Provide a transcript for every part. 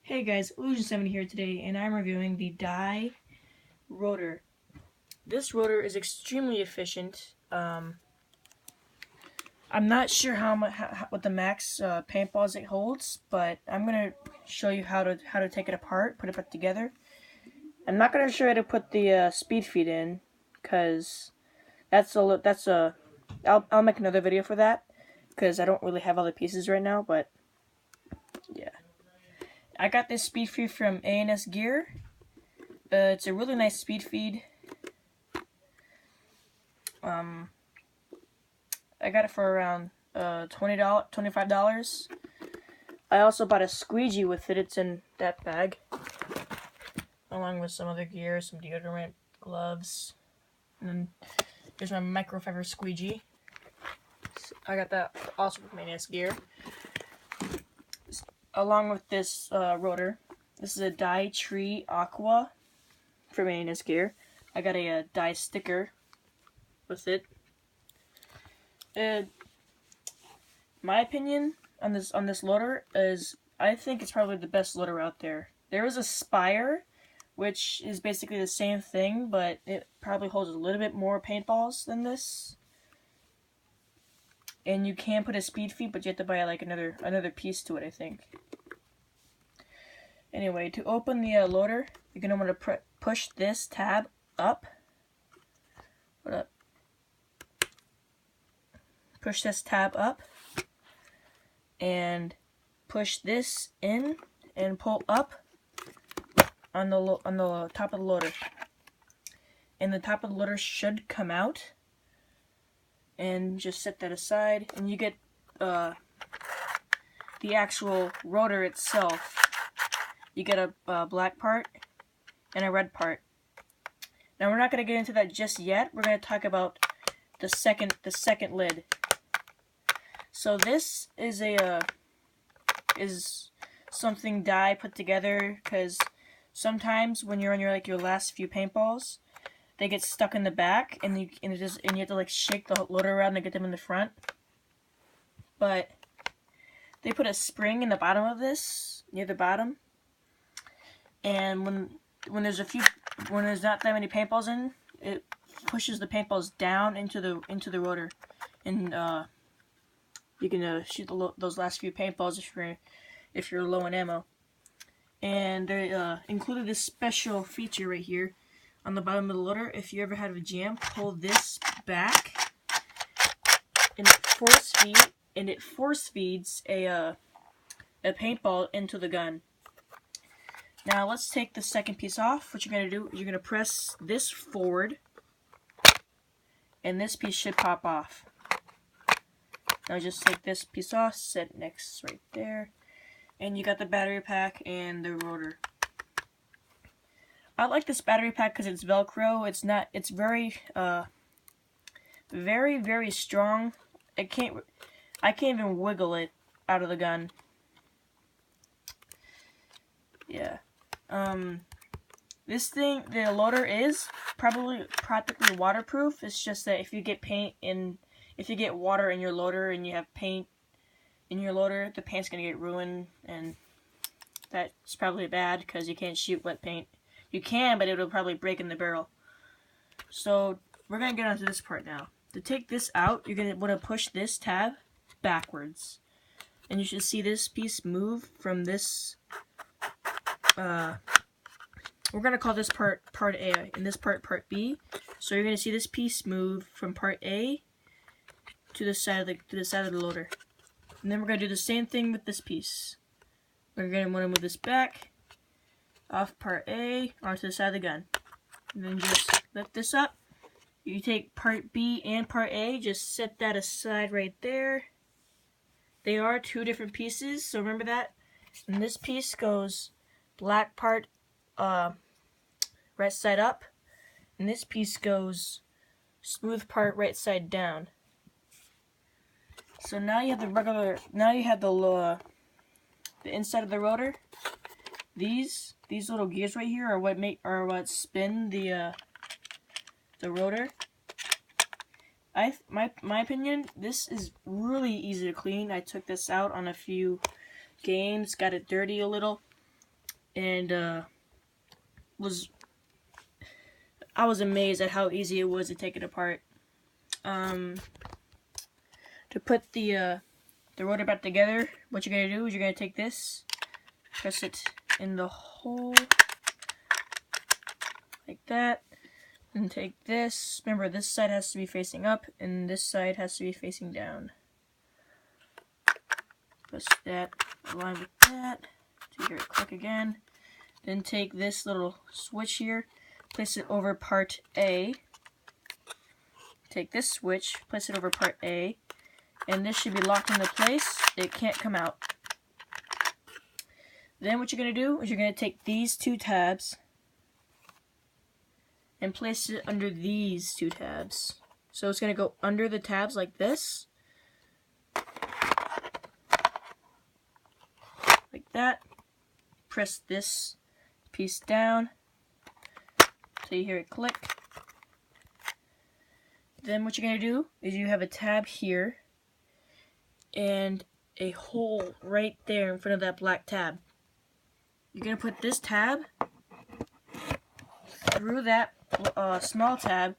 Hey guys, Illusion70 here today, and I'm reviewing the die rotor. This rotor is extremely efficient. I'm not sure what the max paintballs it holds, but I'm gonna show you how to take it apart, put it back together. I'm not gonna show you how to put the speed feed in, cause I'll make another video for that, cause I don't really have all the pieces right now. But yeah, I got this speed feed from A&S Gear. It's a really nice speed feed. I got it for around $20, $25. I also bought a squeegee with it. It's in that bag, along with some other gear, some deodorant, gloves, and then here's my microfiber squeegee. I got that also with my NS gear, along with this rotor. This is a die tree aqua from NS gear. I got a die sticker with it. My opinion on this loader is I think it's probably the best loader out there. There is a Spire, which is basically the same thing, but it probably holds a little bit more paintballs than this. And you can put a speed feed, but you have to buy like another piece to it, I think. Anyway, to open the loader, you're gonna want to push this tab up. What up? Push this tab up and push this in and pull up on the top of the loader. And the top of the loader should come out. And just set that aside, and you get the actual rotor itself. You get a black part and a red part. Now we're not going to get into that just yet. We're going to talk about the second lid. So this is something die put together, because sometimes when you're on your last few paintballs, they get stuck in the back, and you have to like shake the loader around to get them in the front. But they put a spring in the bottom of this, near the bottom, and when there's not that many paintballs in, it pushes the paintballs down into the rotor, and you can shoot those last few paintballs if you're low on ammo. And they included this special feature right here on the bottom of the loader. If you ever have a jam, pull this back, and it force feeds a paintball into the gun. Now let's take the second piece off. What you're gonna do is you're gonna press this forward, and this piece should pop off. Now just take this piece off, set next right there, and you got the battery pack and the rotor. I like this battery pack because it's Velcro. It's very, very strong. I can't even wiggle it out of the gun. Yeah. This thing, the loader is practically waterproof. It's just that if you get water in your loader and you have paint in your loader, the paint's gonna get ruined, and that's probably bad because you can't shoot wet paint. You can, but it'll probably break in the barrel. So we're gonna get onto this part now. To take this out, you're gonna want to push this tab backwards, and you should see this piece move from this. We're gonna call this part A, and this part B. So you're gonna see this piece move from part A to the side of the loader, and then we're gonna do the same thing with this piece. We're gonna want to move this back off part A onto the side of the gun, and then just lift this up. You take part B and part A, just set that aside right there. They are two different pieces, so remember that. And this piece goes black part right side up, and this piece goes smooth part right side down. So now you have the inside of the rotor. These little gears right here are what spin the rotor. My opinion, this is really easy to clean. I took this out on a few games, got it dirty a little, and I was amazed at how easy it was to take it apart. To put the rotor back together, what you're gonna do is you're gonna take this, press it in the hole like that, and take this. Remember, this side has to be facing up, and this side has to be facing down. Press that, align with that, to hear it click again. Then take this little switch here, place it over part A. Take this switch, place it over part A, and this should be locked into place. It can't come out. Then what you're going to do is you're going to take these two tabs and place it under these two tabs. So it's going to go under the tabs like this. Like that. Press this piece down so you hear it click. Then what you're going to do is you have a tab here and a hole right there in front of that black tab. You're going to put this tab through that small tab,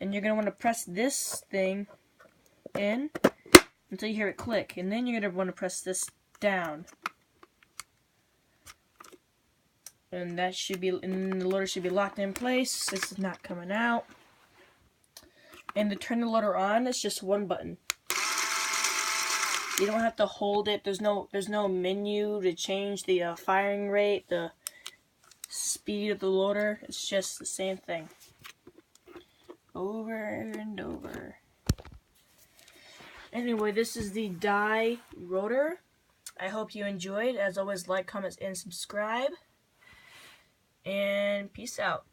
and you're going to want to press this thing in until you hear it click, and then you're going to want to press this down. And that should be, and the loader should be locked in place. This is not coming out. And to turn the loader on, it's just one button. You don't have to hold it. There's no menu to change the firing rate, the speed of the loader. It's just the same thing over and over. Anyway, this is the die rotor. I hope you enjoyed. As always, like, comment, and subscribe. And peace out.